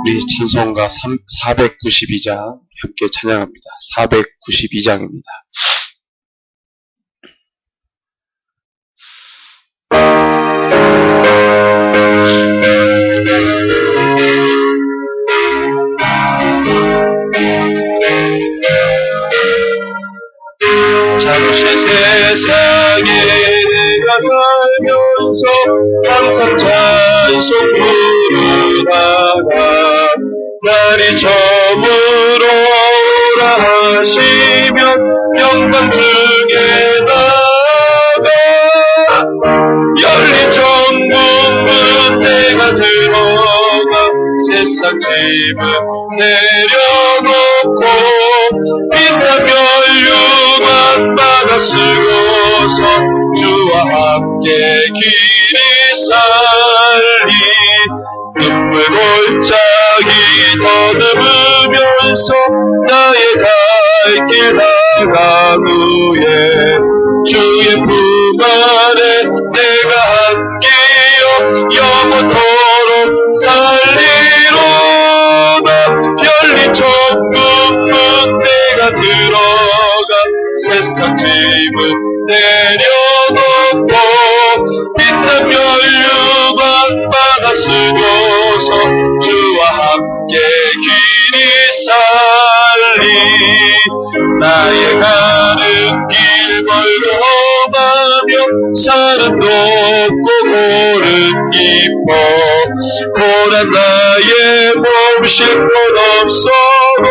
우리 찬송가 492장 함께 찬양합니다. 492장입니다. 잠시 세상에 내가 살면서 항상 찬송 부르다가 날이 저물어라 하시면 영광 중에 나가 열린 천국문 내가 들어가 세상 짐은 내려놓고 빛나 멸류관 받아 쓰고서 주와 함께 길이 살리 눈물 골짜기 더듬으면서 나의 갈 길 나간 후에 주의 품 안에 내가 함께여 영원토록 살리로다 열린 천국문 내가 들어가 세상 짐은 내려놓고 빛난 멸류관 받아 쓰고서 주와 함께 길이 살리 나의 가는 길 멀고하며 산은 높고 골은 깊어 고난 나의 몸 쉴 곳 없어도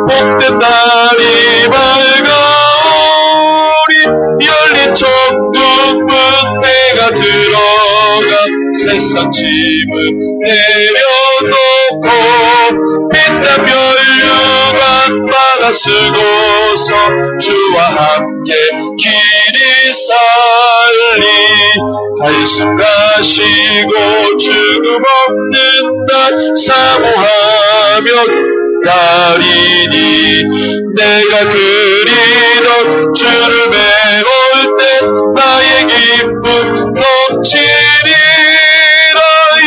복된 날이 밝아오리 열린 천국문 내가 들어가 세상 짐은 내려놓고 빛난 멸류관 받아 쓰고서 주와 함께 길이 살리 한숨 가시고 죽음 없는 날 사모하며 가리니 내가 그리던 주를 배울 때 나의 기쁨 넘치리라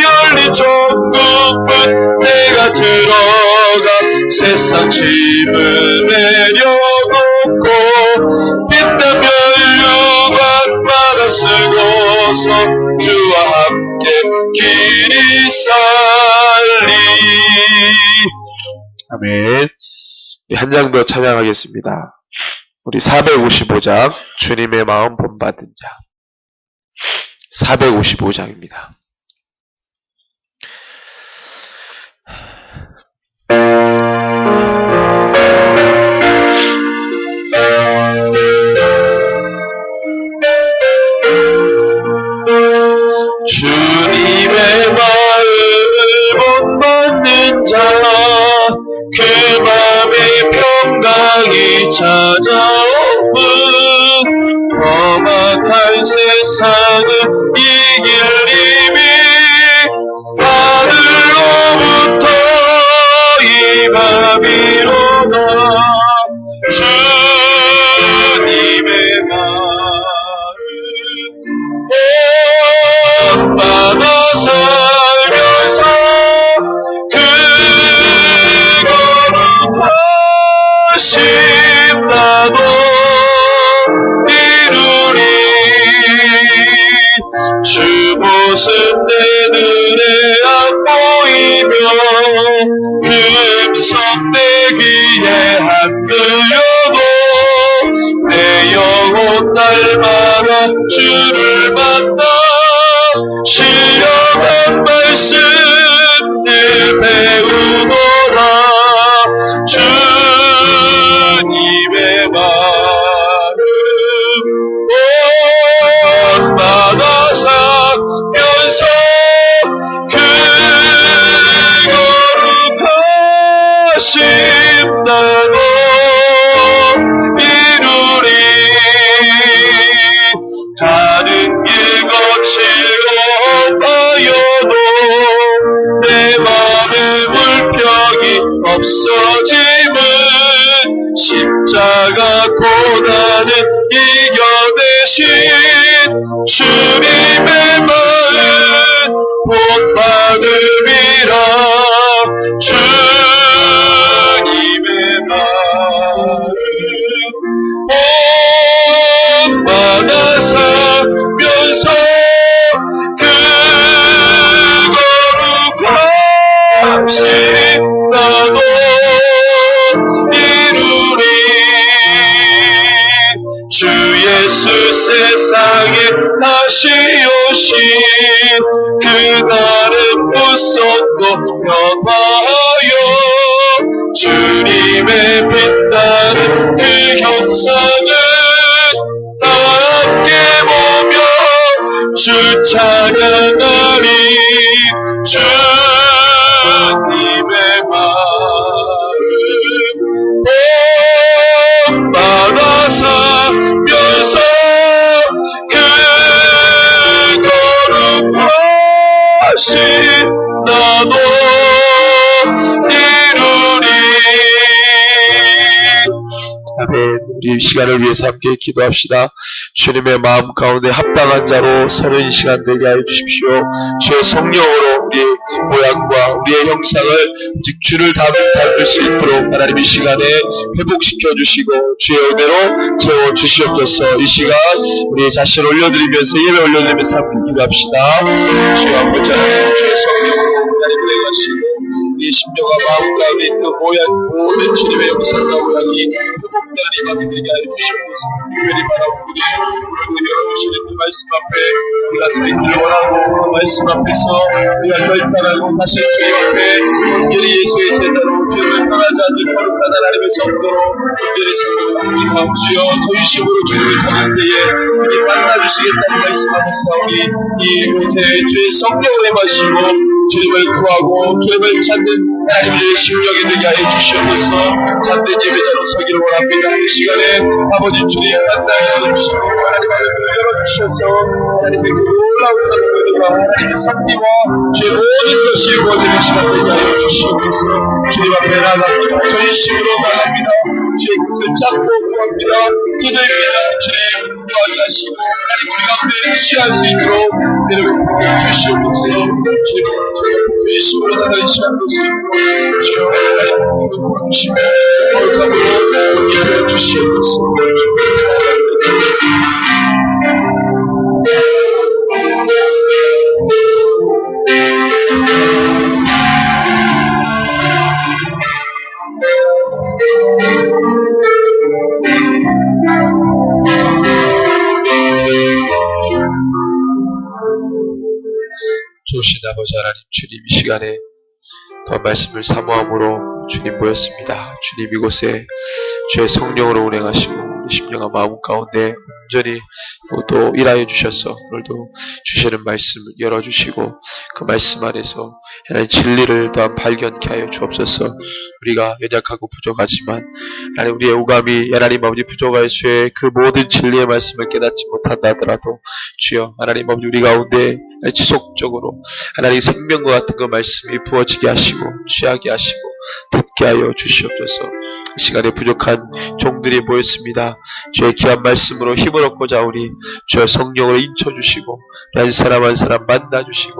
열린 천국문 내가 들어가 세상 짐을 내려놓고 빛난 멸류관 받아 쓰고서 주와 함께 길이 살리 아멘. 한 장 더 찬양하겠습니다. 우리 455장 주님의 마음 본받은 자 455장입니다. 주님의 마음을 본받는 자 그 맘에 평강이 찾아오면 험악한 세상을 이길 힘이 하늘로부터 임함이로다 주님의 마음을 본받아 살면서 나도 이루리 주 모습 내 눈에 안 보이며 금성 내 귀에 안 들려도 내 영혼 날마다 주를 만나 신령한 말씀 늘 배우노라 주님의 마음 본받아 살면서 그 거룩하심 나도 이루리 가는 길 거칠고 험하여도 내 맘에 물병이 없어짐은 십자가 고난을 이겨내신 주님의 마음 본받음이라 오신 그날의 무섭고 변화여 주님의 빛나는 그 형상을 다 함께 보며 주 찬양하리 주님의 마음 본받아 살면서 그 거룩하신 나도 이루리. 아멘. 우리 시간을 위해서 함께 기도합시다. 주님의 마음 가운데 합당한 자로 서는 시간 되게 하여 주십시오. 주의 성령으로 우리의 모양과 우리의 형상을 오직 주를 닮을 수 있도록 하나님 이 시간에 회복시켜 주시고 주의 은혜로 채워 주시옵소서. 이 시간 우리 자신을 올려드리면서 예배 올려드리면서 함께 기도합시다. 주의 아버지 하나님 주의 성령으로 하나님 내가시고 우리의 심령과 마음 가운데 그 모든 주님의 영상과 모양이 회복되는 밤이 되게 하여 주시옵소서. 교회를 바라보니 오늘도 열어주시는 그 말씀 앞에 우리가 서 있기를 원하고 그 말씀 앞에서 우리가 결단하고 다시 주님 앞에 온전히 예수의 제자로 주님을 떠나지 않는 거룩한 하나님의 성도로 온전히 살아가는 주여 전심으로 주님을 찾을 때에 주님 만나주시겠다는 말씀하고 싸우니 이곳에 주의 성령을 마시고 주님을 구하고 주님을 찾는 하나님의 심령이 되게 하여 주시옵소서. 참된 예배자로 서기를 원합니다. 이 시간에 아버지 주님 만나게 해주시고 하나님 앞을 열어주셔서 하나님의 그 놀라운 하나님과 하나님의 섭리와 주의 모든 것이 이루어지는 시간 되게 하여 주시옵소서. 주님 앞에 나갑니다. 전심으로 나갑니다. 주의 뜻을 찾고 구합니다. 기도입니다. 주님 구하게 하시고 하나님 우리 가운데 취할 수 있도록 여러분 주시옵소서. 주님 전심으로 나가는 시간 되시고 주여 하나님 주시고 거룩함으로 예배해 주시옵소서. 좋으신 아버지 하나님 주님 이 시간에 더 말씀을 사모함으로 주님 모였습니다. 주님 이곳에 주의 성령으로 운행하시고 우리 심령과 마음 가운데 온전히 또 일하여 주셔서 오늘도 주시는 말씀을 열어주시고 그 말씀 안에서 하나님 진리를 또한 발견케 하여 주옵소서. 우리가 연약하고 부족하지만 하나님 우리의 오감이 하나님 아버지 부족할 수에 그 모든 진리의 말씀을 깨닫지 못한다 하더라도 주여 하나님 아버지 우리 가운데 지속적으로 하나님 생명과 같은 그 말씀이 부어지게 하시고 취하게 하시고 듣게 하여 주시옵소서. 이 시간에 부족한 종들이 모였습니다. 주의 귀한 말씀으로 힘을 얻고자 하오니 주의 성령으로 인쳐주시고 한 사람 한 사람 만나주시고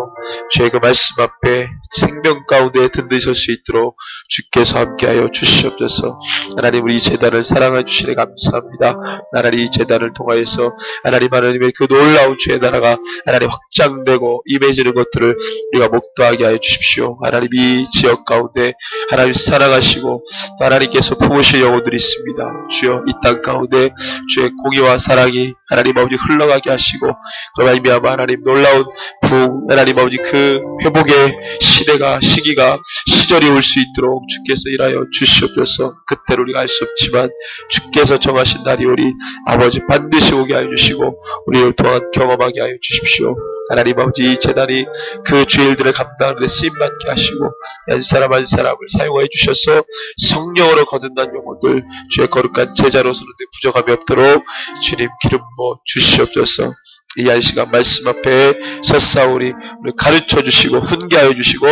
주의 그 말씀 앞에 생명 가운데 든든히 설 수 있도록 주께서 함께하여 주시옵소서. 하나님 우리 제단을 사랑해 주시니 감사합니다. 하나님 이 제단을 통하여서 하나님의 그 놀라운 주의 나라가 하나님 확장되고 임해지는 것들을 우리가 목도하게 하여 주십시오. 하나님 이 지역 가운데 하나님 사랑하시고 또 하나님께서 품으실 영혼들이 있습니다. 주여 이 땅 가운데 주의 공의와 사랑이 하나님 아버지 흘러가게 하시고 그로 말미암아 하나님 놀라운 부흥 하나님 아버지 그 회복의 시기가 시절이 올 수 있도록 주께서 일하여 주시옵소서. 그때로 우리가 알 수 없지만 주께서 정하신 날이 우리 아버지 반드시 오게 하여 주시고 우리를 또한 경험하게 하여 주십시오. 하나님 아버지 이 재단이 그 주의 일들을 감당하는 데 쓰임받게 하시고 한 사람 한 사람을 사용하여 주셔서 성령으로 거듭난 영혼들 주의 거룩한 제자로서는 부족함이 없도록 주님 기름 부어 주시옵소서. 이 한 시간 말씀 앞에 섰사오니 우리 가르쳐 주시고 훈계하여 주시고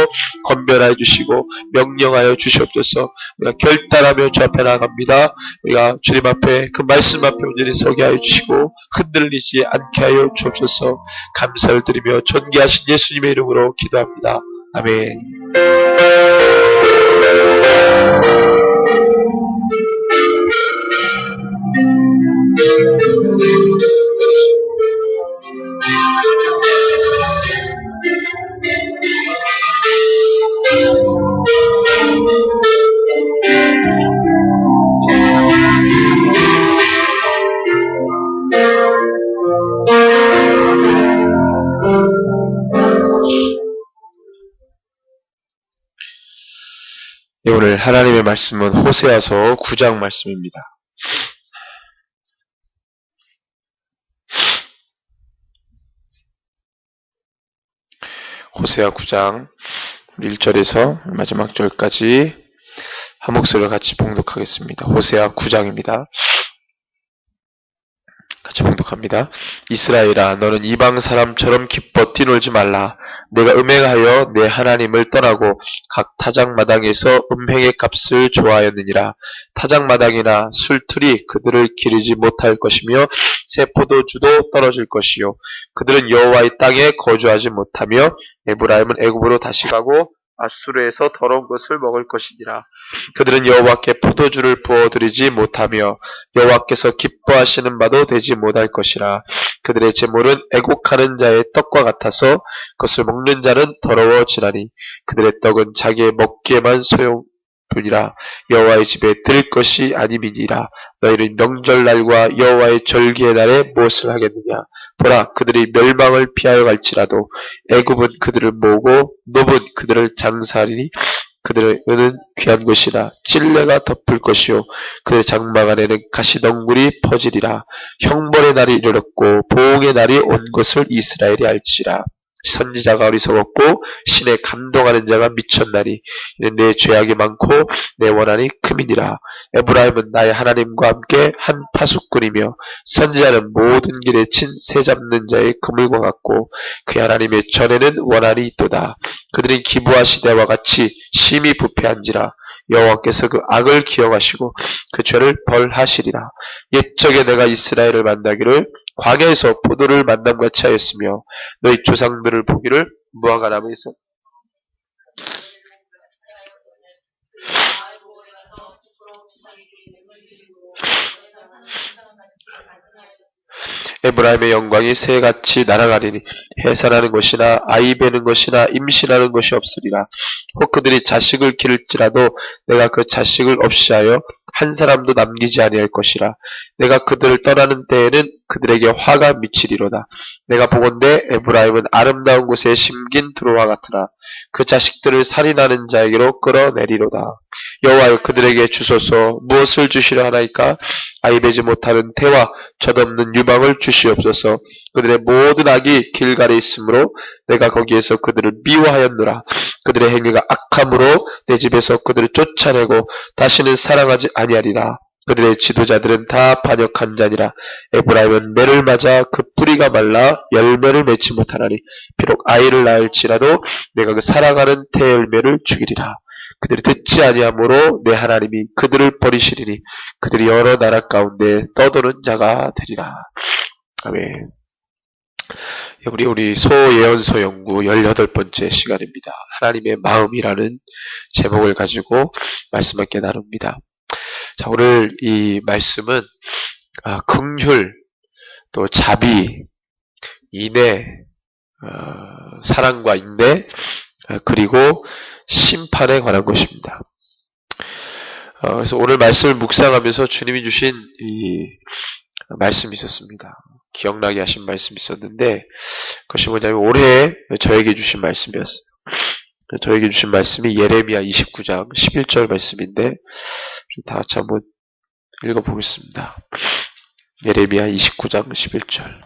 권면하여 주시고 명령하여 주시옵소서. 우리가 결단하며 주 앞에 나갑니다. 우리가 주님 앞에 그 말씀 앞에 온전히 서게 하여 주시고 흔들리지 않게 하여 주옵소서. 감사를 드리며 존귀하신 예수님의 이름으로 기도합니다. 아멘. 오늘 하나님의 말씀은 호세아서 9장 말씀입니다. 호세아 9장 1절에서 마지막 절까지 한 목소리를 같이 봉독하겠습니다. 호세아 9장입니다. 같이 봉독합니다. 이스라엘아, 너는 이방 사람처럼 기뻐 뛰놀지 말라. 내가 음행하여 내 하나님을 떠나고 각 타작마당에서 음행의 값을 좋아하였느니라. 타작마당이나 술틀이 그들을 기르지 못할 것이며 새 포도주도 떨어질 것이요 그들은 여호와의 땅에 거주하지 못하며 에브라임은 애굽으로 다시 가고 아수르에서 더러운 것을 먹을 것이니라. 그들은 여호와께 포도주를 부어드리지 못하며 여호와께서 기뻐하시는 바도 되지 못할 것이라. 그들의 제물은 애곡하는 자의 떡과 같아서 그것을 먹는 자는 더러워지나니 그들의 떡은 자기의 먹기에만 소용뿐이라. 여호와의 집에 드릴 것이 아님이니라. 너희는 명절날과 여호와의 절기의 날에 무엇을 하겠느냐. 보라, 그들이 멸망을 피하여 갈지라도 애굽은 그들을 모으고 놈은 그들을 장사하리니 그들의 은은 귀한 것이라. 찔레가 덮을 것이요 그의 장막 안에는 가시덩굴이 퍼지리라. 형벌의 날이 이르렀고 보응의 날이 온 것을 이스라엘이 알지라. 선지자가 어리석었고 신에 감동하는 자가 미쳤나니 이는 내 죄악이 많고 내 원한이 큼이니라. 에브라임은 나의 하나님과 함께 한 파수꾼이며 선지자는 모든 길에 친 새 잡는 자의 그물과 같고 그의 하나님의 전에는 원한이 있도다. 그들은 기브아 시대와 같이 심히 부패한지라. 여호와께서 그 악을 기억하시고 그 죄를 벌하시리라. 옛적에 내가 이스라엘을 만나기를 광야에서 포도를 만남같이 하였으며 너희 조상들을 보기를 무화과 나무에서 에브라임의 영광이 새같이 날아가리니 해산하는 것이나 아이 베는 것이나 임신하는 것이 없으리라. 혹 그들이 자식을 기를지라도 내가 그 자식을 없이 하여 한 사람도 남기지 아니할 것이라. 내가 그들을 떠나는 때에는 그들에게 화가 미치리로다. 내가 보건대 에브라임은 아름다운 곳에 심긴 두루와 같으나 그 자식들을 살인하는 자에게로 끌어내리로다. 여호와여, 그들에게 주소서. 무엇을 주시려 하나이까? 아이 베지 못하는 태와 젖없는 유방을 주시옵소서. 그들의 모든 악이 길갈에 있으므로 내가 거기에서 그들을 미워하였노라. 그들의 행위가 악함으로 내 집에서 그들을 쫓아내고 다시는 사랑하지 아니하리라. 그들의 지도자들은 다 반역한 자니라. 에브라임은 매를 맞아 그 뿌리가 말라 열매를 맺지 못하나니 비록 아이를 낳을지라도 내가 그 살아가는 태열매를 죽이리라. 그들이 듣지 아니하므로 내 하나님이 그들을 버리시리니 그들이 여러 나라 가운데 떠도는 자가 되리라. 아멘. 우리 소예언서 연구 18번째 시간입니다. 하나님의 마음이라는 제목을 가지고 말씀 함께 나눕니다. 자, 오늘 이 말씀은 긍휼, 또 자비, 인애, 사랑과 인내, 그리고 심판에 관한 것입니다. 그래서 오늘 말씀을 묵상하면서 주님이 주신 이 말씀이 있었습니다. 기억나게 하신 말씀이 있었는데 그것이 뭐냐면 올해 저에게 주신 말씀이었어요. 저에게 주신 말씀이 예레미야 29장 11절 말씀인데 다 같이 한번 읽어보겠습니다. 예레미야 29장 11절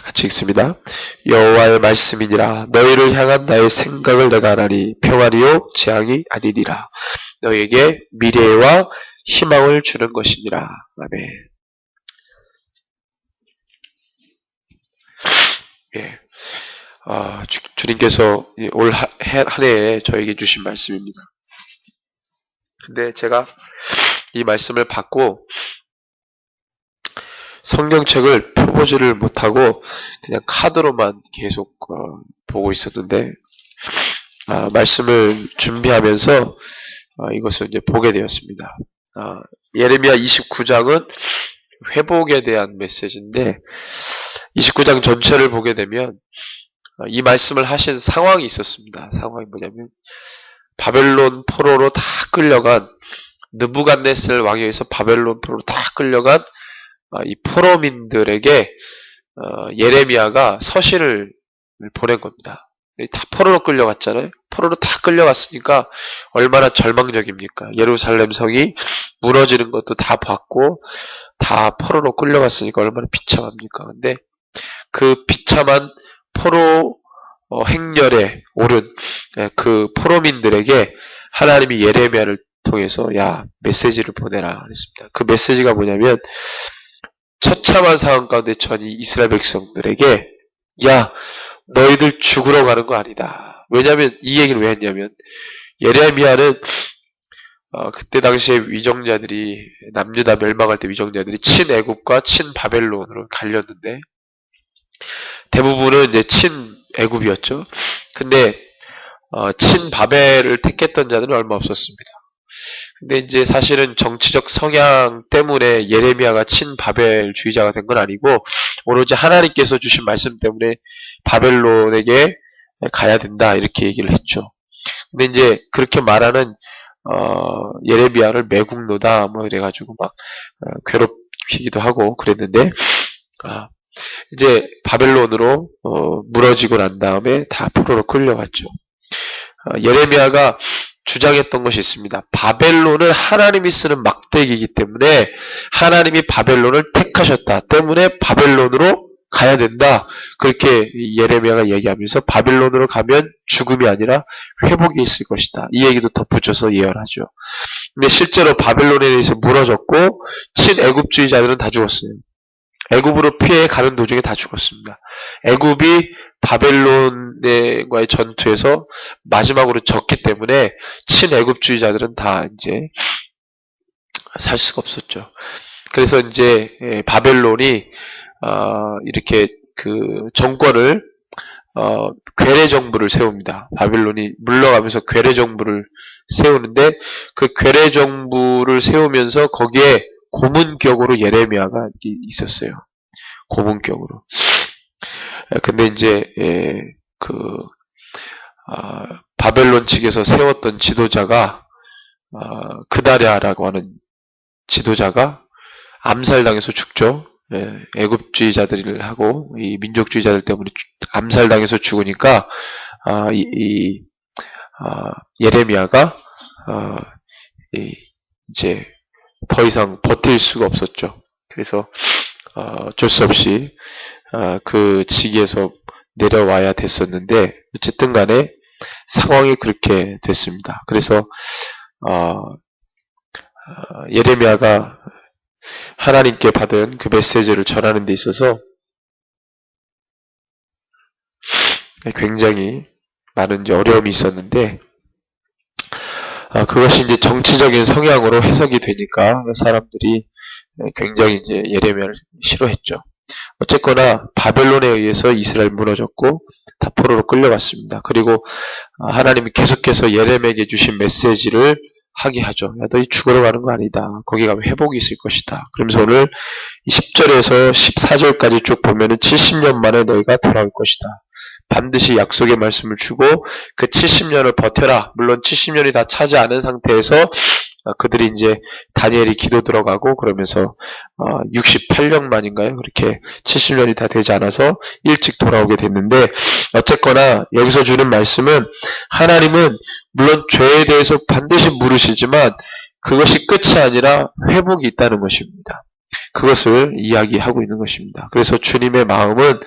같이 읽습니다. 여호와의 말씀이니라. 너희를 향한 나의 생각을 내가 아나니 평안이요 재앙이 아니니라. 너희에게 미래와 희망을 주는 것이니라. 아멘. 예. 주님께서 올 한 해에 저에게 주신 말씀입니다. 근데 제가 이 말씀을 받고 성경책을 펴보지를 못하고 그냥 카드로만 계속 보고 있었는데 말씀을 준비하면서 이것을 이제 보게 되었습니다. 예레미야 29장은 회복에 대한 메시지인데 29장 전체를 보게 되면 이 말씀을 하신 상황이 있었습니다. 상황이 뭐냐면 바벨론 포로로 다 끌려간 느부갓네살 왕에 의해서 바벨론 포로로 다 끌려간 이 포로민들에게 예레미야가 서신을 보낸 겁니다. 다 포로로 끌려갔잖아요. 포로로 다 끌려갔으니까 얼마나 절망적입니까? 예루살렘 성이 무너지는 것도 다 봤고 다 포로로 끌려갔으니까 얼마나 비참합니까? 근데 그 비참한 포로 행렬에 오른 그 포로민들에게 하나님이 예레미야를 통해서 메시지를 보내라 그랬습니다. 그 메시지가 뭐냐면 처참한 상황 가운데 처한 이 이스라엘 백성들에게 너희들 죽으러 가는 거 아니다. 왜냐면 이 얘기를 왜 했냐면 예레미야는 그때 당시에 위정자들이 남유다 멸망할 때 위정자들이 친애굽과 친바벨론으로 갈렸는데 대부분은 이제 친애굽이었죠. 근데 친바벨을 택했던 자들은 얼마 없었습니다. 근데 이제 사실은 정치적 성향 때문에 예레미야가 친바벨주의자가 된 건 아니고 오로지 하나님께서 주신 말씀 때문에 바벨론에게 가야 된다 이렇게 얘기를 했죠. 근데 이제 그렇게 말하는 예레미야를 매국노다 뭐 이래가지고 막 괴롭히기도 하고 그랬는데 이제 바벨론으로 무너지고 난 다음에 다 포로로 끌려갔죠. 예레미야가 주장했던 것이 있습니다. 바벨론은 하나님이 쓰는 막대기이기 때문에 하나님이 바벨론을 택하셨다 때문에 바벨론으로 가야 된다. 그렇게 예레미야가 얘기하면서 바벨론으로 가면 죽음이 아니라 회복이 있을 것이다. 이 얘기도 덧붙여서 예언하죠. 근데 실제로 바벨론에 의해서 무너졌고 친애굽주의자들은 다 죽었어요. 애굽으로 피해 가는 도중에 다 죽었습니다. 애굽이 바벨론과의 전투에서 마지막으로 졌기 때문에 친애굽주의자들은 다 이제 살 수가 없었죠. 그래서 이제 바벨론이 이렇게 그 정권을 괴뢰 정부를 세웁니다. 바벨론이 물러가면서 괴뢰 정부를 세우는데 그 괴뢰 정부를 세우면서 거기에 고문격으로 예레미야가 있었어요. 고문격으로. 근데 이제 바벨론 측에서 세웠던 지도자가 그다랴라고 하는 지도자가 암살당해서 죽죠. 애굽주의자들을 하고 이 민족주의자들 때문에 암살당해서 죽으니까 예레미야가 이제 더 이상 버틸 수가 없었죠. 그래서 어쩔 수 없이 그 직위에서 내려와야 됐었는데 어쨌든 간에 상황이 그렇게 됐습니다. 그래서 예레미야가 하나님께 받은 그 메시지를 전하는 데 있어서 굉장히 많은 어려움이 있었는데 그것이 이제 정치적인 성향으로 해석이 되니까 사람들이 굉장히 이제 예레미야를 싫어했죠. 어쨌거나 바벨론에 의해서 이스라엘 무너졌고 다 포로로 끌려갔습니다. 그리고 하나님이 계속해서 예레미야에게 주신 메시지를 하게 하죠. 너희 죽으러 가는 거 아니다. 거기 가면 회복이 있을 것이다. 그러면서 오늘 10절에서 14절까지 쭉 보면은 70년 만에 너희가 돌아올 것이다. 반드시 약속의 말씀을 주고 그 70년을 버텨라. 물론 70년이 다 차지 않은 상태에서 그들이 이제 다니엘이 기도 들어가고 그러면서 68년 만인가요? 그렇게 70년이 다 되지 않아서 일찍 돌아오게 됐는데 어쨌거나 여기서 주는 말씀은 하나님은 물론 죄에 대해서 반드시 물으시지만 그것이 끝이 아니라 회복이 있다는 것입니다. 그것을 이야기하고 있는 것입니다. 그래서 주님의 마음은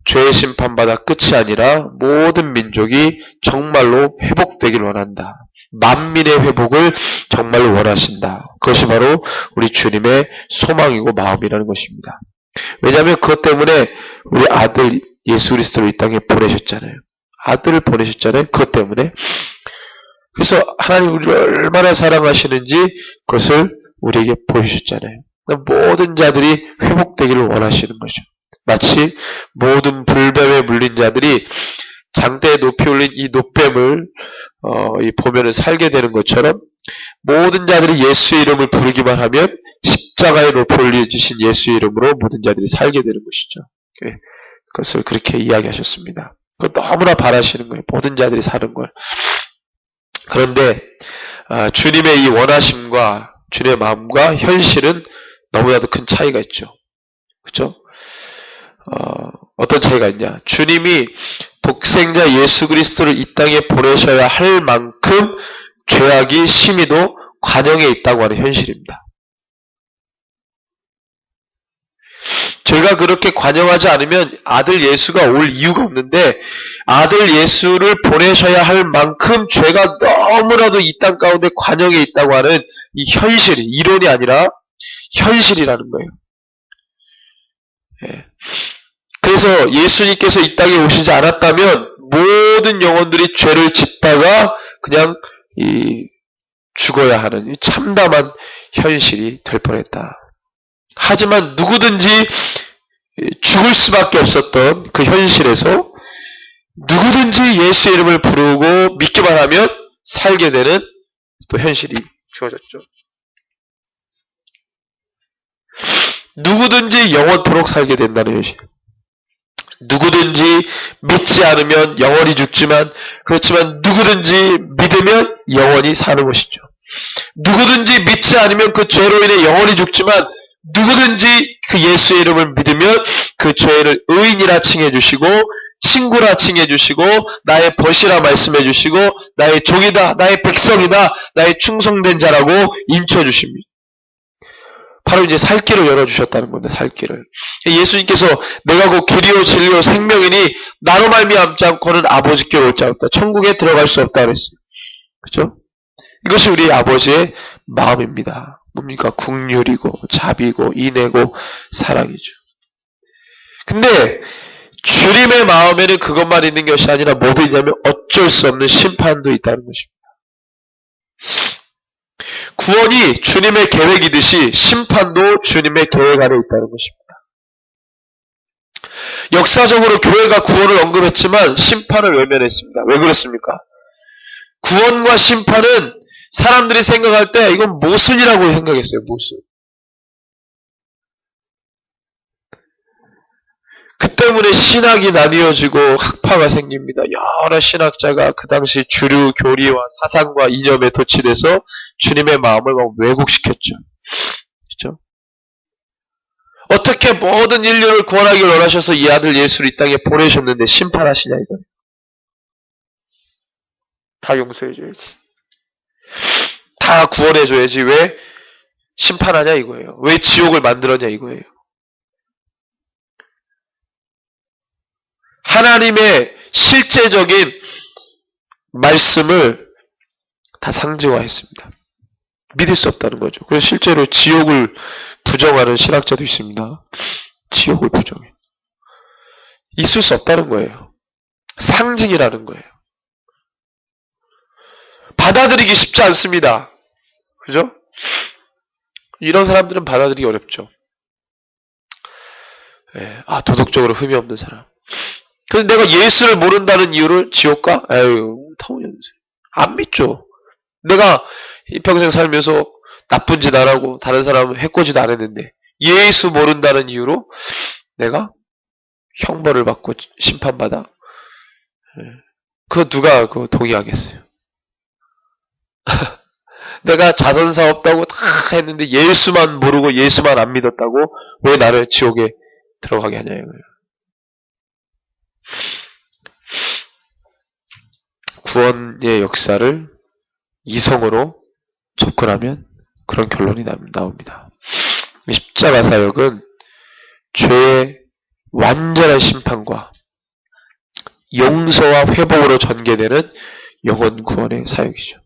죄의 심판받아 끝이 아니라 모든 민족이 정말로 회복되길 원한다. 만민의 회복을 정말로 원하신다. 그것이 바로 우리 주님의 소망이고 마음이라는 것입니다. 왜냐하면 그것 때문에 우리 아들 예수 그리스도를 이 땅에 보내셨잖아요. 아들을 보내셨잖아요. 그것 때문에. 그래서 하나님 우리를 얼마나 사랑하시는지 그것을 우리에게 보여주셨잖아요. 모든 자들이 회복되기를 원하시는 거죠. 마치 모든 불뱀에 물린 자들이 장대에 높이 올린 이 노뱀을 보면은 살게 되는 것처럼 모든 자들이 예수의 이름을 부르기만 하면 십자가에 높이 올려주신 예수의 이름으로 모든 자들이 살게 되는 것이죠. 그것을 그렇게 이야기하셨습니다. 그거 너무나 바라시는 거예요. 모든 자들이 사는 걸. 그런데 주님의 이 원하심과 주님의 마음과 현실은 너무나도 큰 차이가 있죠. 그렇죠? 어떤 차이가 있냐? 주님이 독생자 예수 그리스도를 이 땅에 보내셔야 할 만큼 죄악이 심히도 관영에 있다고 하는 현실입니다. 저희가 그렇게 관영하지 않으면 아들 예수가 올 이유가 없는데, 아들 예수를 보내셔야 할 만큼 죄가 너무나도 이 땅 가운데 관영에 있다고 하는 이 현실이, 이론이 아니라 현실이라는 거예요. 예. 그래서 예수님께서 이 땅에 오시지 않았다면 모든 영혼들이 죄를 짓다가 그냥 죽어야 하는 참담한 현실이 될 뻔했다. 하지만 누구든지 죽을 수밖에 없었던 그 현실에서 누구든지 예수의 이름을 부르고 믿기만 하면 살게 되는 또 현실이 주어졌죠. 누구든지 영원토록 살게 된다는 현실. 누구든지 믿지 않으면 영원히 죽지만, 그렇지만 누구든지 믿으면 영원히 사는 것이죠. 누구든지 믿지 않으면 그 죄로 인해 영원히 죽지만, 누구든지 그 예수의 이름을 믿으면 그 죄를 의인이라 칭해 주시고, 친구라 칭해 주시고, 나의 벗이라 말씀해 주시고, 나의 종이다, 나의 백성이다, 나의 충성된 자라고 인쳐 주십니다. 바로 이제 살 길을 열어주셨다는 겁니다. 살 길을. 예수님께서 내가 곧 길이요 진리요 생명이니 나로 말미암지 않고는 아버지께 올 자 없다. 천국에 들어갈 수 없다 그랬어요. 그렇죠? 이것이 우리 아버지의 마음입니다. 뭡니까? 긍휼이고 자비고 인애고 사랑이죠. 근데 주님의 마음에는 그것만 있는 것이 아니라 뭐도 있냐면 어쩔 수 없는 심판도 있다는 것입니다. 구원이 주님의 계획이듯이 심판도 주님의 계획 안에 있다는 것입니다. 역사적으로 교회가 구원을 언급했지만 심판을 외면했습니다. 왜 그렇습니까? 구원과 심판은 사람들이 생각할 때 이건 모순이라고 생각했어요. 모순. 그 때문에 신학이 나뉘어지고 학파가 생깁니다. 여러 신학자가 그 당시 주류 교리와 사상과 이념에 도취돼서 주님의 마음을 막 왜곡시켰죠. 그렇죠? 어떻게 모든 인류를 구원하기를 원하셔서 이 아들 예수를 이 땅에 보내셨는데 심판하시냐 이거예요. 다 용서해줘야지. 다 구원해줘야지. 왜 심판하냐 이거예요. 왜 지옥을 만들었냐 이거예요. 하나님의 실제적인 말씀을 다 상징화했습니다. 믿을 수 없다는 거죠. 그래서 실제로 지옥을 부정하는 신학자도 있습니다. 지옥을 부정해. 있을 수 없다는 거예요. 상징이라는 거예요. 받아들이기 쉽지 않습니다. 그죠? 이런 사람들은 받아들이기 어렵죠. 도덕적으로 흠이 없는 사람. 그래서 내가 예수를 모른다는 이유를 지옥 가? 에휴, 타오년세. 안 믿죠. 내가 평생 살면서 나쁜 짓 안 하고 다른 사람은 해코지도 안 했는데 예수 모른다는 이유로 내가 형벌을 받고 심판받아? 그거 누가 그거 동의하겠어요? 내가 자선사 없다고 다 했는데 예수만 모르고 예수만 안 믿었다고 왜 나를 지옥에 들어가게 하냐 이거예요. 구원의 역사를 이성으로 접근하면 그런 결론이 나옵니다. 십자가 사역은 죄의 완전한 심판과 용서와 회복으로 전개되는 영혼 구원의 사역이죠.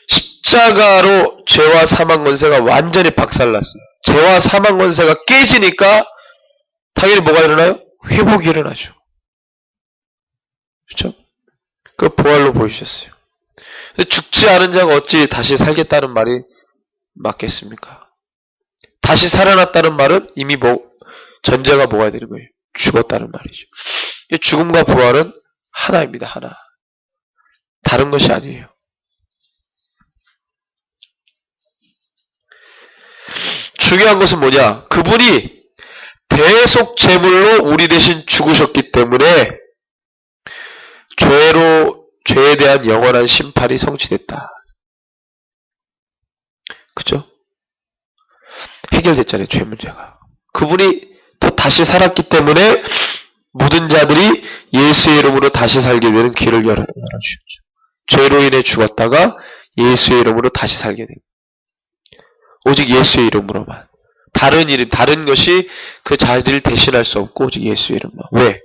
십자가로 죄와 사망 권세가 완전히 박살났어요. 죄와 사망 권세가 깨지니까 당연히 뭐가 일어나요? 회복이 일어나죠. 그렇죠? 그 부활로 보이셨어요. 죽지 않은 자가 어찌 다시 살겠다는 말이 맞겠습니까? 다시 살아났다는 말은 이미 전제가 뭐가 되는 거예요? 죽었다는 말이죠. 죽음과 부활은 하나입니다. 하나. 다른 것이 아니에요. 중요한 것은 뭐냐? 그분이 대속 제물로 우리 대신 죽으셨기 때문에 죄에 대한 영원한 심판이 성취됐다. 그죠? 해결됐잖아요. 죄 문제가. 그분이 또 다시 살았기 때문에 모든 자들이 예수의 이름으로 다시 살게 되는 길을 열어주셨죠. 죄로 인해 죽었다가 예수의 이름으로 다시 살게 됩니다. 오직 예수의 이름으로만. 다른 이름, 다른 것이 그 자리를 대신할 수 없고 오직 예수의 이름만. 왜?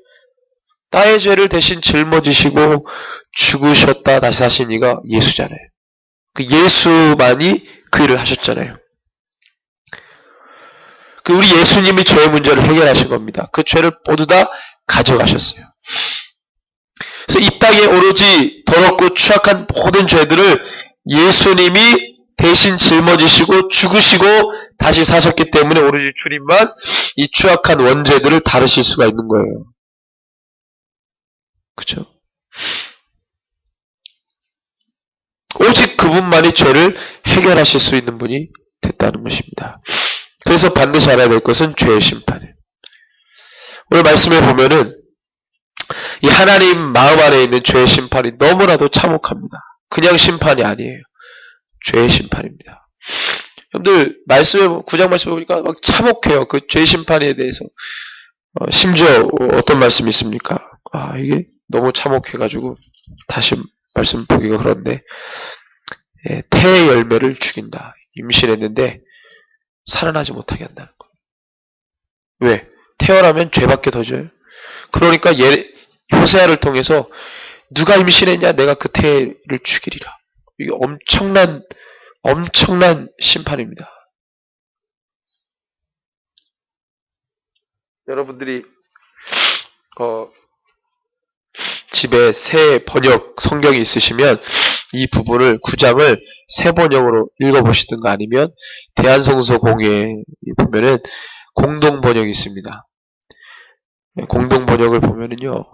나의 죄를 대신 짊어지시고 죽으셨다 다시 사신 이가 예수잖아요. 그 예수만이 그 일을 하셨잖아요. 그 우리 예수님이 죄의 문제를 해결하신 겁니다. 그 죄를 모두 다 가져가셨어요. 그래서 이 땅에 오로지 더럽고 추악한 모든 죄들을 예수님이 대신 짊어지시고 죽으시고 다시 사셨기 때문에 오로지 주님만 이 추악한 원죄들을 다루실 수가 있는 거예요. 그렇죠? 오직 그분만이 죄를 해결하실 수 있는 분이 됐다는 것입니다. 그래서 반드시 알아야 될 것은 죄의 심판이에요. 오늘 말씀에 보면은 이 하나님 마음 안에 있는 죄의 심판이 너무나도 참혹합니다. 그냥 심판이 아니에요. 죄의 심판입니다. 여러분들 말씀에 9장 말씀에 보니까 막 참혹해요. 그 죄의 심판에 대해서. 심지어 어떤 말씀이 있습니까? 이게 너무 참혹해가지고 다시 말씀 보기가 그런데 태의 열매를 죽인다. 임신했는데 살아나지 못하게 한다는 거예요. 왜? 태어나면 죄밖에 더 져요. 그러니까 호세아를 통해서 누가 임신했냐? 내가 그 태를 죽이리라. 이게 엄청난 심판입니다. 여러분들이 집에 새 번역 성경이 있으시면 이 부분을 9장을 새 번역으로 읽어보시든가 아니면 대한성서 공회에 보면은 공동 번역이 있습니다. 공동 번역을 보면은요,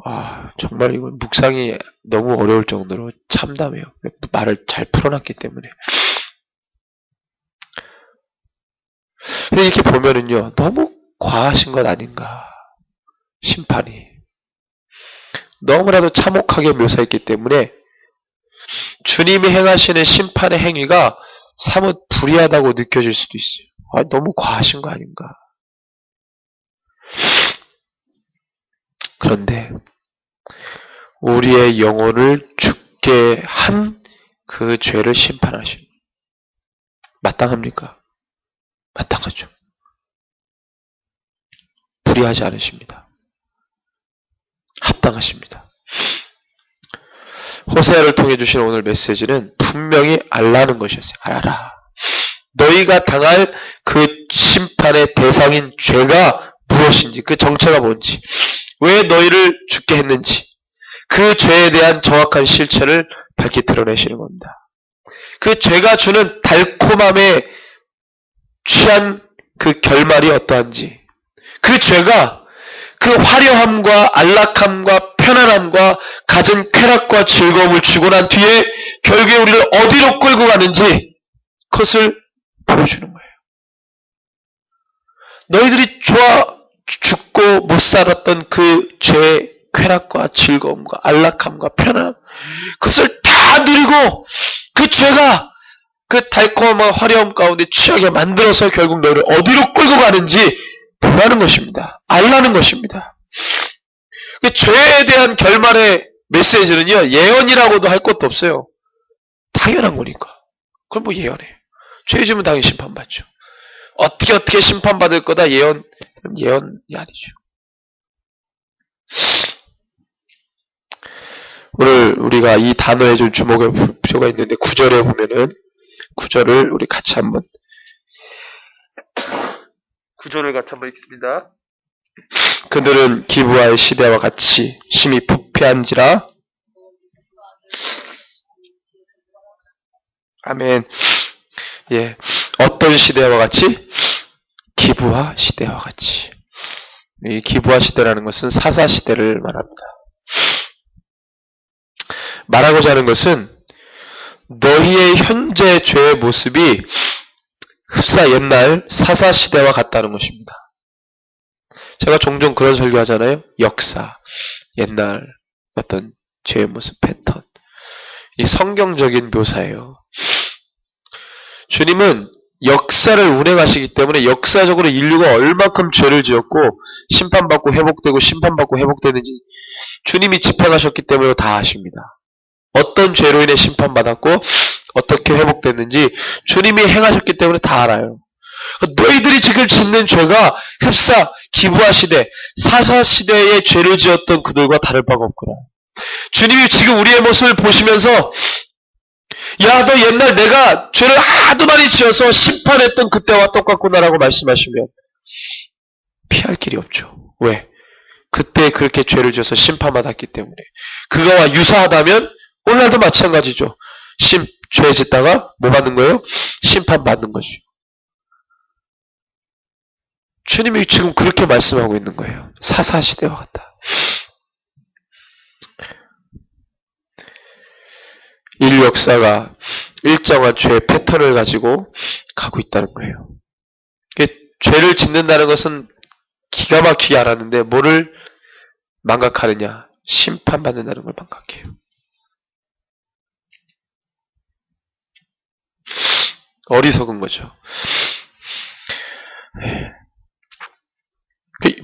정말 이건 묵상이 너무 어려울 정도로 참담해요. 말을 잘 풀어놨기 때문에. 근데 이렇게 보면은요, 너무 과하신 것 아닌가. 심판이. 너무나도 참혹하게 묘사했기 때문에 주님이 행하시는 심판의 행위가 사뭇 불의하다고 느껴질 수도 있어요. 너무 과하신 거 아닌가. 그런데 우리의 영혼을 죽게 한 그 죄를 심판하십니다. 마땅합니까? 마땅하죠. 불의하지 않으십니다. 합당하십니다. 호세아를 통해 주신 오늘 메시지는 분명히 알라는 것이었어요. 알아라. 너희가 당할 그 심판의 대상인 죄가 무엇인지, 그 정체가 뭔지, 왜 너희를 죽게 했는지, 그 죄에 대한 정확한 실체를 밝히 드러내시는 겁니다. 그 죄가 주는 달콤함에 취한 그 결말이 어떠한지, 그 죄가 그 화려함과 안락함과 편안함과 갖은 쾌락과 즐거움을 주고 난 뒤에 결국에 우리를 어디로 끌고 가는지 그것을 보여주는 거예요. 너희들이 죽고 못 살았던 그 죄의 쾌락과 즐거움과 안락함과 편안함, 그것을 다 누리고 그 죄가 그 달콤한 화려함 가운데 취하게 만들어서 결국 너희를 어디로 끌고 가는지 보라는 것입니다. 알라는 것입니다. 그 죄에 대한 결말의 메시지는요, 예언이라고도 할 것도 없어요. 당연한 거니까. 그럼 뭐 예언해요. 죄 지으면 당연히 심판받죠. 어떻게 심판받을 거다 예언이 아니죠. 오늘 우리가 이 단어에 좀 주목할 필요가 있는데 9절에 보면은 9절을 우리 같이 한번 9절을 같이 한번 읽습니다. 그들은 기브아의 시대와 같이 심히 부패한지라. 아멘. 예, 어떤 시대와 같이? 기브아 시대와 같이. 이 기브아 시대라는 것은 사사 시대를 말합니다. 말하고자 하는 것은 너희의 현재 죄의 모습이 흡사 옛날 사사 시대와 같다는 것입니다. 제가 종종 그런 설교하잖아요. 역사, 옛날 어떤 죄의 모습 패턴. 이 성경적인 묘사예요. 주님은 역사를 운행하시기 때문에 역사적으로 인류가 얼마큼 죄를 지었고 심판받고 회복되고 심판받고 회복되는지 주님이 집행하셨기 때문에 다 아십니다. 어떤 죄로 인해 심판받았고 어떻게 회복됐는지 주님이 행하셨기 때문에 다 알아요. 너희들이 지금 짓는 죄가 흡사, 기부하 시대, 사사 시대의 죄를 지었던 그들과 다를 바가 없구나. 주님이 지금 우리의 모습을 보시면서 야, 너 옛날 내가 죄를 하도 많이 지어서 심판했던 그때와 똑같구나라고 말씀하시면 피할 길이 없죠. 왜? 그때 그렇게 죄를 지어서 심판받았기 때문에. 그거와 유사하다면 오늘도 마찬가지죠. 죄 짓다가 뭐 받는 거예요? 심판받는 거죠. 주님이 지금 그렇게 말씀하고 있는 거예요. 사사시대와 같다. 인류 역사가 일정한 죄의 패턴을 가지고 가고 있다는 거예요. 죄를 짓는다는 것은 기가 막히게 알았는데 뭐를 망각하느냐? 심판받는다는 걸 망각해요. 어리석은 거죠.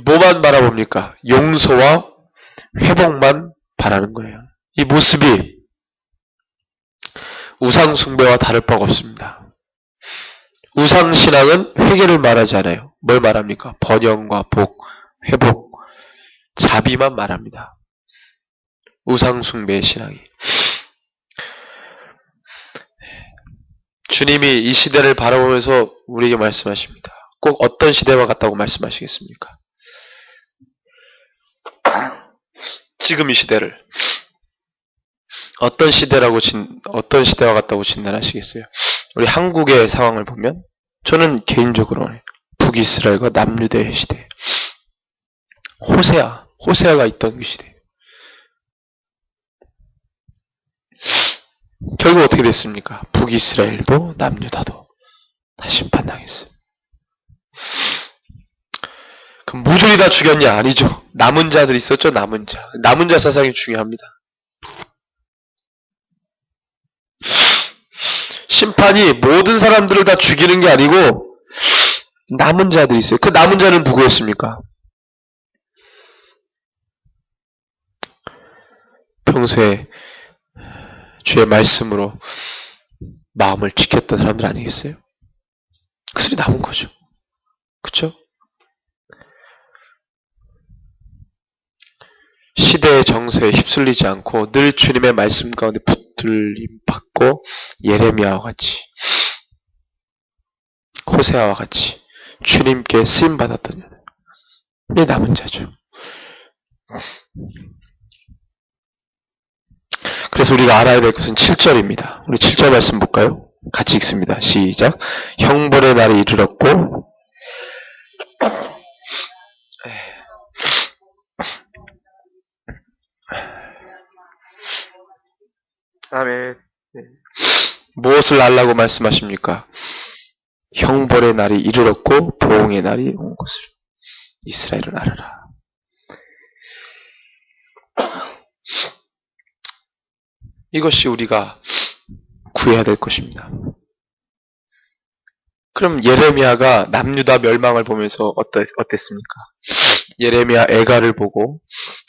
뭐만 바라봅니까? 용서와 회복만 바라는 거예요. 이 모습이 우상숭배와 다를 바가 없습니다. 우상신앙은 회개를 말하지 않아요. 뭘 말합니까? 번영과 복, 회복, 자비만 말합니다. 우상숭배의 신앙이. 주님이 이 시대를 바라보면서 우리에게 말씀하십니다. 꼭 어떤 시대와 같다고 말씀하시겠습니까? 지금 이 시대를 어떤 시대와 같다고 진단하시겠어요? 우리 한국의 상황을 보면 저는 개인적으로 북이스라엘과 남유대의 시대, 호세아가 있던 그 시대. 결국 어떻게 됐습니까? 북이스라엘도 남유다도 다 심판당했어요. 그럼 모조리 다 죽였냐? 아니죠. 남은 자들이 있었죠. 남은 자 사상이 중요합니다. 심판이 모든 사람들을 다 죽이는 게 아니고 남은 자들이 있어요. 그 남은 자는 누구였습니까? 평소에 주의 말씀으로 마음을 지켰던 사람들 아니겠어요? 그 소리 남은 거죠. 그쵸? 시대의 정서에 휩쓸리지 않고 늘 주님의 말씀 가운데 붙들림 받고 예레미야와 같이 호세아와 같이 주님께 쓰임 받았던 자들. 이 남은 자죠. 그래서 우리가 알아야 될 것은 7절입니다. 우리 7절 말씀 볼까요? 같이 읽습니다. 시작. 형벌의 날이 이르렀고 아멘. 무엇을 알라고 말씀하십니까? 형벌의 날이 이르렀고 보응의 날이 온 것을 이스라엘은 알아라. 이것이 우리가 구해야 될 것입니다. 그럼 예레미야가 남유다 멸망을 보면서 어땠습니까? 예레미야 애가를 보고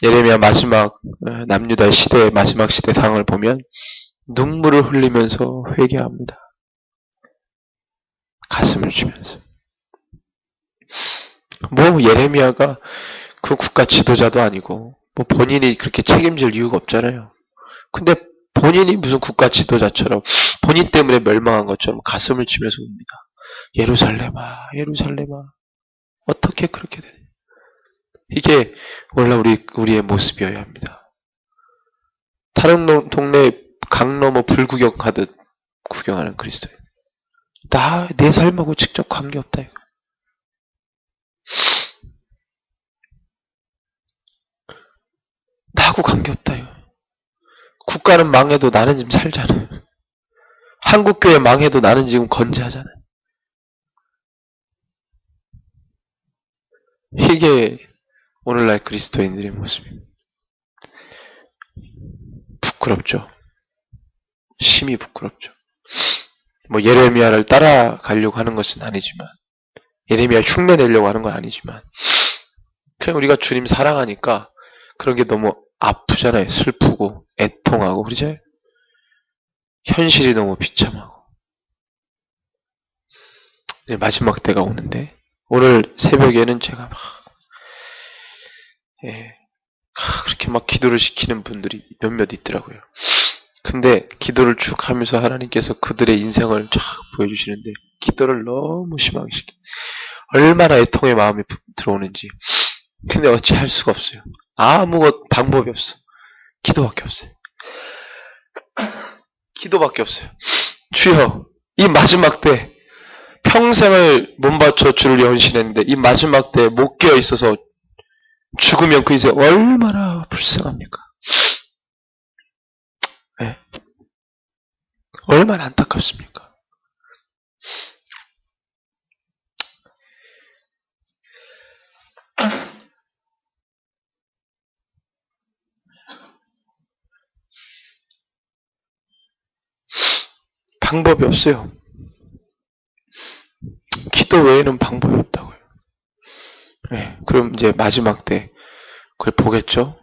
예레미야 마지막 남유다의 시대의 마지막 시대 상황을 보면 눈물을 흘리면서 회개합니다. 가슴을 치면서. 뭐 예레미야가 그 국가 지도자도 아니고 뭐 본인이 그렇게 책임질 이유가 없잖아요. 근데 본인이 무슨 국가 지도자처럼 본인 때문에 멸망한 것처럼 가슴을 치면서 웁니다. 예루살렘아, 예루살렘아, 어떻게 그렇게 되냐? 이게 원래 우리의 모습이어야 합니다. 다른 동네 강 넘어 불구경하듯 구경하는 그리스도인. 내 삶하고 직접 관계없다 이거. 나하고 관계없다 이거. 국가는 망해도 나는 지금 살잖아요. 한국교회 망해도 나는 지금 건재하잖아요. 이게 오늘날 그리스도인들의 모습입니다. 부끄럽죠. 심히 부끄럽죠. 뭐 예레미야를 따라가려고 하는 것은 아니지만, 예레미야 흉내 내려고 하는 건 아니지만, 그냥 우리가 주님 사랑하니까 그런 게 너무 아프잖아요. 슬프고 애통하고 그러죠. 현실이 너무 비참하고. 마지막 때가 오는데 오늘 새벽에는 제가 막 그렇게 막 기도를 시키는 분들이 몇몇 있더라고요. 근데 기도를 쭉 하면서 하나님께서 그들의 인생을 쫙 보여주시는데 기도를 너무 심하게 시켜. 얼마나 애통의 마음이 들어오는지. 근데 어찌할 수가 없어요. 아무것 방법이 없어. 기도밖에 없어요. 기도밖에 없어요. 주여, 이 마지막 때 평생을 몸바쳐 주를 헌신했는데 이 마지막 때 못 깨어 있어서 죽으면 그 인생 얼마나 불쌍합니까? 네. 얼마나 안타깝습니까? 방법이 없어요. 기도 외에는 방법이 없다고요. 네, 그럼 이제 마지막 때 그걸 보겠죠?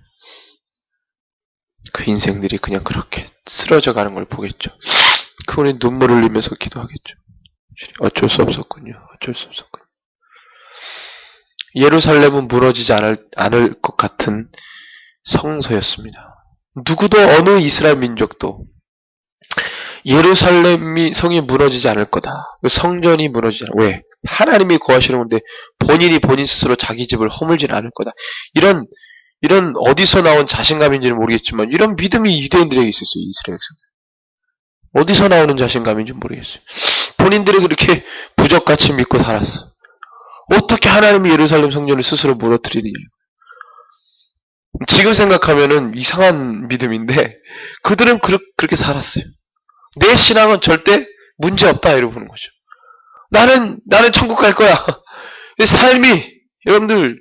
그 인생들이 그냥 그렇게 쓰러져 가는 걸 보겠죠. 그분이 눈물을 흘리면서 기도하겠죠. 어쩔 수 없었군요. 어쩔 수 없었군요. 예루살렘은 무너지지 않을 것 같은 성소였습니다. 누구도 어느 이스라엘 민족도 예루살렘이 성이 무너지지 않을 거다. 성전이 무너지지 않을 거다. 왜? 하나님이 거하시는 건데 본인이 본인 스스로 자기 집을 허물지는 않을 거다. 이런 어디서 나온 자신감인지는 모르겠지만 이런 믿음이 유대인들에게 있었어요. 이스라엘 백성들. 어디서 나오는 자신감인지 모르겠어요. 본인들이 그렇게 부적같이 믿고 살았어. 어떻게 하나님이 예루살렘 성전을 스스로 무너뜨리느냐. 지금 생각하면은 이상한 믿음인데 그들은 그렇게 살았어요. 내 신앙은 절대 문제 없다 이러고 보는 거죠. 나는 천국 갈 거야. 삶이 여러분들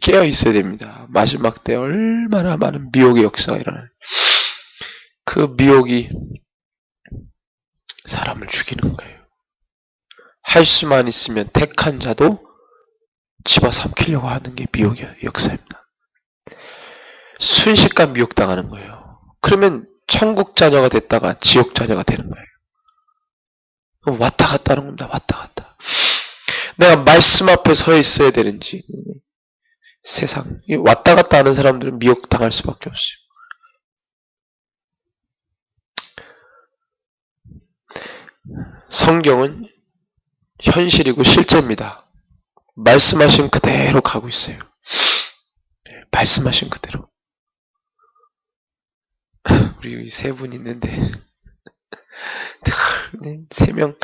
깨어 있어야 됩니다. 마지막 때 얼마나 많은 미혹의 역사가 일어나요. 그 미혹이 사람을 죽이는 거예요. 할 수만 있으면 택한 자도 집어삼키려고 하는 게 미혹의 역사입니다. 순식간 미혹당하는 거예요. 그러면 천국 자녀가 됐다가 지옥 자녀가 되는 거예요. 왔다 갔다 하는 겁니다. 왔다 갔다. 내가 말씀 앞에 서 있어야 되는지 세상 왔다 갔다 하는 사람들은 미혹당할 수밖에 없어요. 성경은 현실이고 실제입니다. 말씀하신 그대로 가고 있어요. 말씀하신 그대로. 우리 세 분 있는데 3명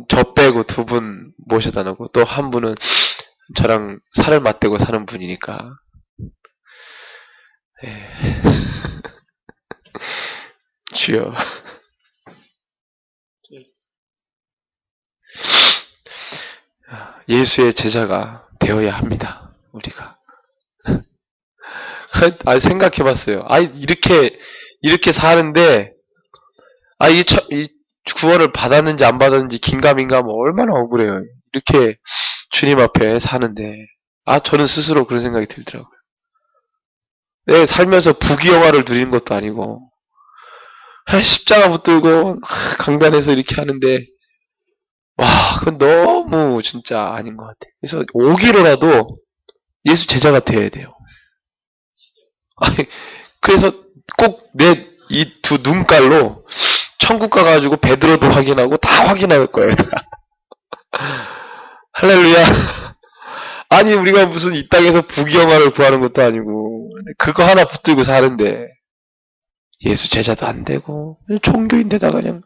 저 빼고 2분 모셔다 놓고 또 한 분은 저랑 살을 맞대고 사는 분이니까 주여 예수의 제자가 되어야 합니다. 우리가 생각해봤어요. 이렇게 사는데 이 구원을 받았는지 안 받았는지 긴가민가 하면 얼마나 억울해요. 이렇게 주님 앞에 사는데 저는 스스로 그런 생각이 들더라고요. 살면서 부귀영화를 누리는 것도 아니고 십자가 붙들고 강단에서 이렇게 하는데 그건 너무 진짜 아닌 것 같아요. 그래서 오기로라도 예수 제자가 되어야 돼요. 그래서 꼭 내 이 두 눈깔로 천국 가가지고 베드로도 확인하고 다 확인할 거예요. 할렐루야. 아니 우리가 무슨 이 땅에서 부귀영화를 구하는 것도 아니고 그거 하나 붙들고 사는데 예수 제자도 안 되고 종교인데다가 그냥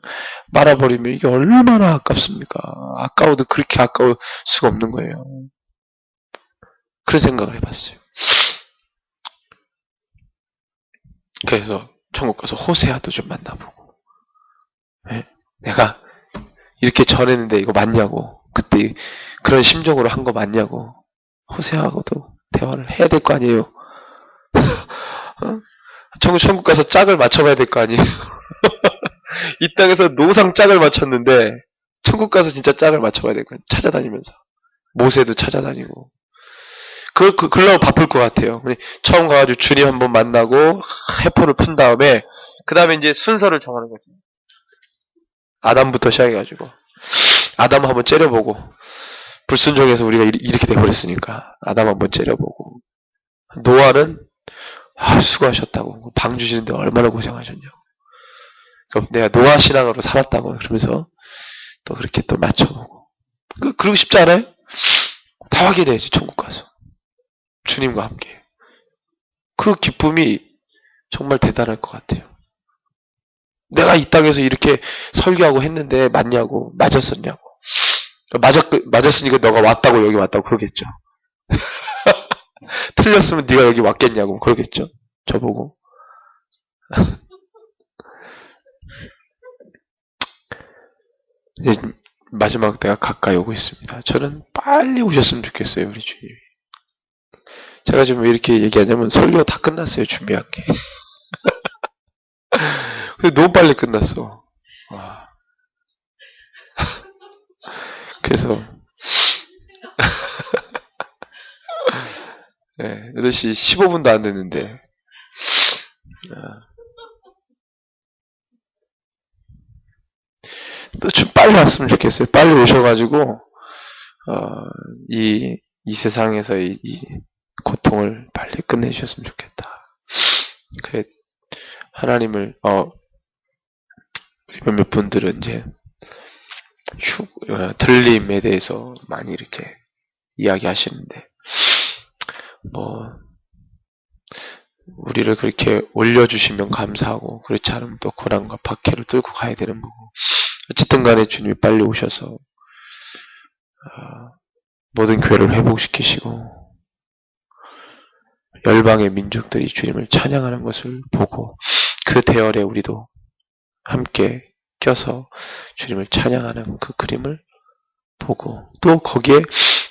말아버리면 이게 얼마나 아깝습니까? 아까워도 그렇게 아까울 수가 없는 거예요. 그런 생각을 해봤어요. 그래서 천국 가서 호세아도 좀 만나보고 내가 이렇게 전했는데 이거 맞냐고 그때 그런 심정으로 한 거 맞냐고 호세아하고도 대화를 해야 될 거 아니에요. 천국 가서 짝을 맞춰봐야 될 거 아니에요. 이 땅에서 노상 짝을 맞췄는데 천국 가서 진짜 짝을 맞춰봐야 될 거예요. 찾아다니면서. 모세도 찾아다니고. 그러려고 바쁠 것 같아요. 처음 가가지고 주님 한번 만나고 해포를 푼 다음에 그 다음에 이제 순서를 정하는 거죠. 아담부터 시작해가지고 아담 한번 째려보고 불순종해서 우리가 이렇게 돼버렸으니까 아담 한번 째려보고 노아는 수고하셨다고 방 주시는데 얼마나 고생하셨냐고 그럼 내가 노아 신앙으로 살았다고 그러면서 또 그렇게 또 맞춰보고 그러고 싶지 않아요? 다 확인해야지 천국 가서 주님과 함께 그 기쁨이 정말 대단할 것 같아요. 내가 이 땅에서 이렇게 설교하고 했는데 맞냐고 맞았었냐고 맞았으니까 너가 왔다고 여기 왔다고 그러겠죠. 틀렸으면 네가 여기 왔겠냐고 그러겠죠. 저보고 이제 마지막 때가 가까이 오고 있습니다. 저는 빨리 오셨으면 좋겠어요. 우리 주님이. 제가 지금 왜 이렇게 얘기하냐면 설교가 다 끝났어요. 준비한 게. 근데 너무 빨리 끝났어. 와. 그래서 네, 8시 15분도 안 됐는데 또 좀 빨리 왔으면 좋겠어요. 빨리 오셔가지고 이 세상에서 이 고통을 빨리 끝내주셨으면 좋겠다. 그래 하나님을 몇몇 분들은 이제 들림에 대해서 많이 이렇게 이야기하시는데 우리를 그렇게 올려주시면 감사하고 그렇지 않으면 또 고난과 박해를 뚫고 가야 되는 거고 어쨌든 간에 주님이 빨리 오셔서 모든 교회를 회복시키시고 열방의 민족들이 주님을 찬양하는 것을 보고 그 대열에 우리도 함께 껴서 주님을 찬양하는 그 그림을 보고 또 거기에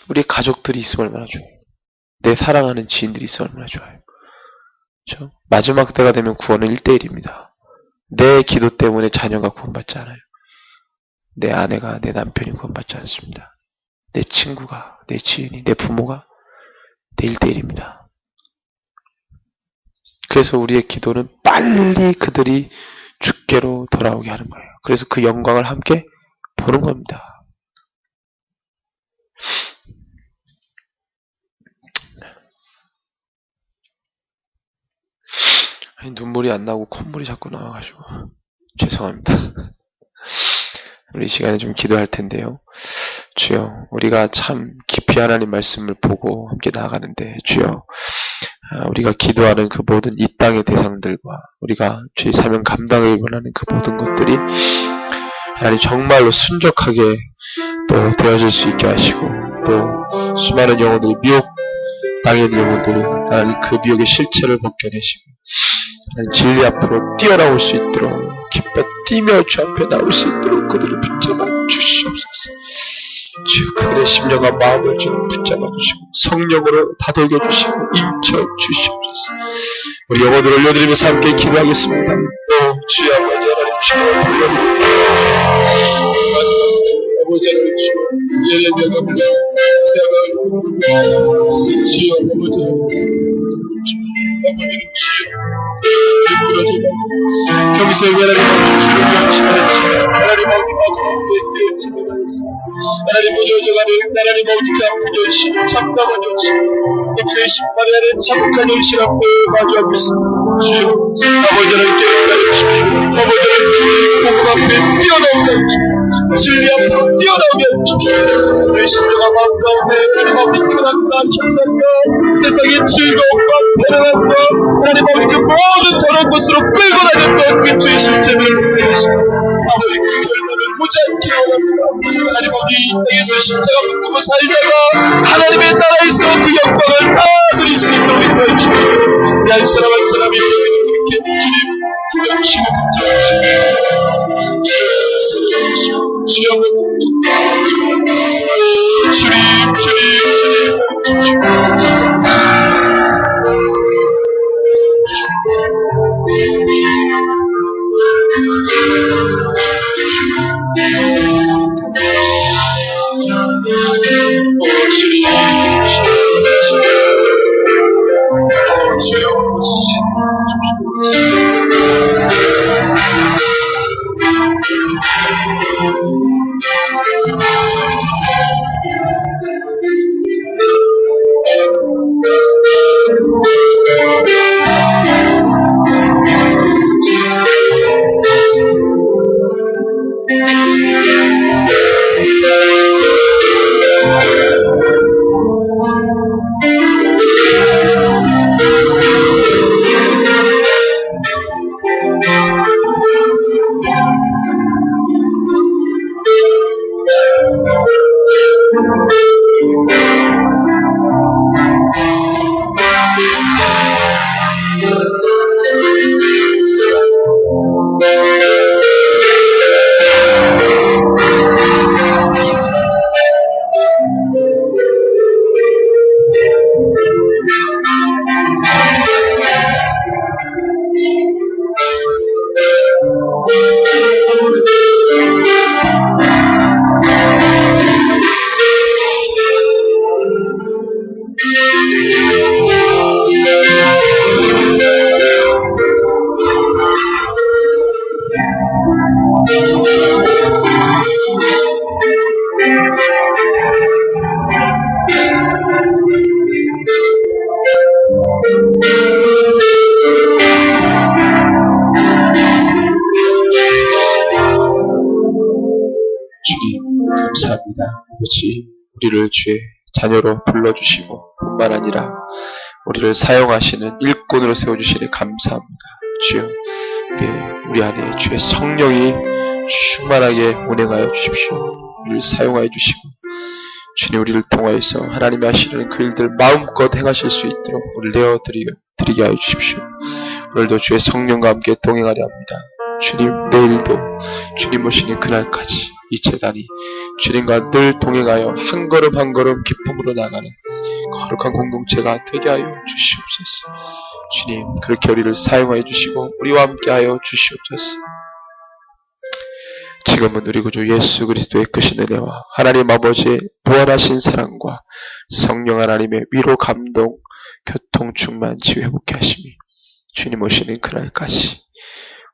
우리 가족들이 있으면 얼마나 좋아요. 내 사랑하는 지인들이 있으면 얼마나 좋아요. 그렇죠? 마지막 때가 되면 구원은 1대1입니다. 내 기도 때문에 자녀가 구원받지 않아요. 내 아내가 내 남편이 구원받지 않습니다. 내 친구가 내 지인이 내 부모가 내 1대1입니다. 그래서 우리의 기도는 빨리 그들이 주께로 돌아오게 하는 거예요. 그래서 그 영광을 함께 보는 겁니다. 아니, 눈물이 안 나고 콧물이 자꾸 나와가지고 죄송합니다. 우리 시간에 좀 기도할 텐데요. 주여, 우리가 참 깊이 하나님 말씀을 보고 함께 나아가는데 주여, 우리가 기도하는 그 모든 이 땅의 대상들과 우리가 주의 사명 감당을 원하는 그 모든 것들이 하나님 정말로 순적하게 또 되어질 수 있게 하시고 또 수많은 영혼들이 미혹 당한 영혼들이 하나님 그 미혹의 실체를 벗겨내시고 하나님 진리 앞으로 뛰어나올 수 있도록 기뻐 뛰며 주 앞에 나올 수 있도록 그들을 붙잡아 주시옵소서. 주여, 그들의 심령과 마음을 좀 붙잡아 주시고 성령으로 다독여 주시고 인쳐 주시옵소서. 우리 영혼을 올려드리면서 함께 기도하겠습니다. 주여 아버지 하나님 주여 돌려드립니다. 아버지 하나님 주여 예배합니다. 주여 아버지 아버지는 주여 평소에 하나님 주를 위한 시간을 주여 하나님 아버지 마지막에 하나님 보여줘가는 하나님 어떻게 아픈 연신 참담한 연신 그 신발에 하는 참혹한 연신 앞에 마주하고 있습니다. 주여 아버지 하나님 깨끗하게 주십시오. 아버지 하나님 주의 복음 앞에 뛰어나오게 해주십시오. 진리 앞으로 뛰어나오게 해주십시오. 내 심령과 마음 가운데 하나님 아버지 편안과 평안과 세상의 즐거움과 편안함과 하나님 아버지 그 모든 더러운 것으로 끌고 다녔던 그 주의 실체를 내주십시오. 아버지 그 결과를 보지 않게 원합니다. 하나님 아버지 이 땅에서 십자가 붙들고 살다가 하나님의 나라에서 그 영광을 다 누릴 수 있도록 인도해 주십시오. 한 사람 한 사람이 그렇게 주님 기도하시고 붙잡으시고 주여 주님 주님 감사합니다. 아버지, 우리를 주의 자녀로 불러주시고 뿐만 아니라 우리를 사용하시는 일꾼으로 세워주시니 감사합니다. 주여, 우리 안에 주의 성령이 충만하게 운행하여 주십시오. 우리를 사용하여 주시고 주님, 우리를 통하여서 하나님이 하시는 그 일들 마음껏 행하실 수 있도록 우리를 내어드리게 하여 주십시오. 오늘도 주의 성령과 함께 동행하려 합니다. 주님, 내일도 주님 오시는 그날까지 이 재단이 주님과 늘 동행하여 한 걸음 한 걸음 기쁨으로 나가는 거룩한 공동체가 되게 하여 주시옵소서. 주님, 그렇게 우리를 사용하여 주시고 우리와 함께 하여 주시옵소서. 지금은 우리 구주 예수 그리스도의 크신 은혜와 하나님 아버지의 무한하신 사랑과 성령 하나님의 위로, 감동, 교통, 충만, 치유, 회복케 하심이 주님 오시는 그날까지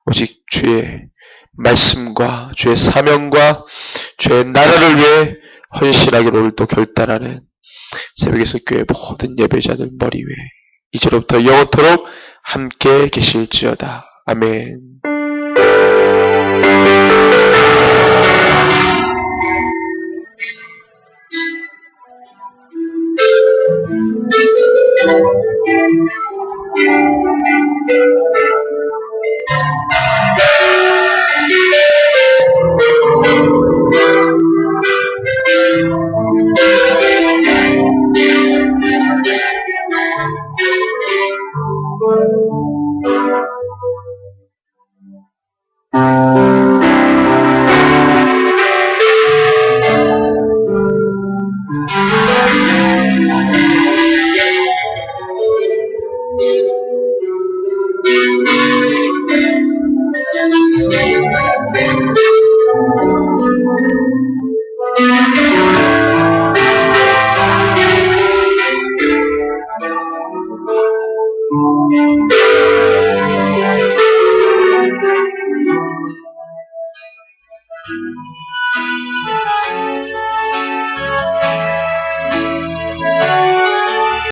오직 주의 말씀과 주의 사명과 주의 나라를 위해 헌신하기로 오늘도 결단하는 새벽에서 교회 모든 예배자들 머리 위에 이제로부터 영원토록 함께 계실지어다. 아멘.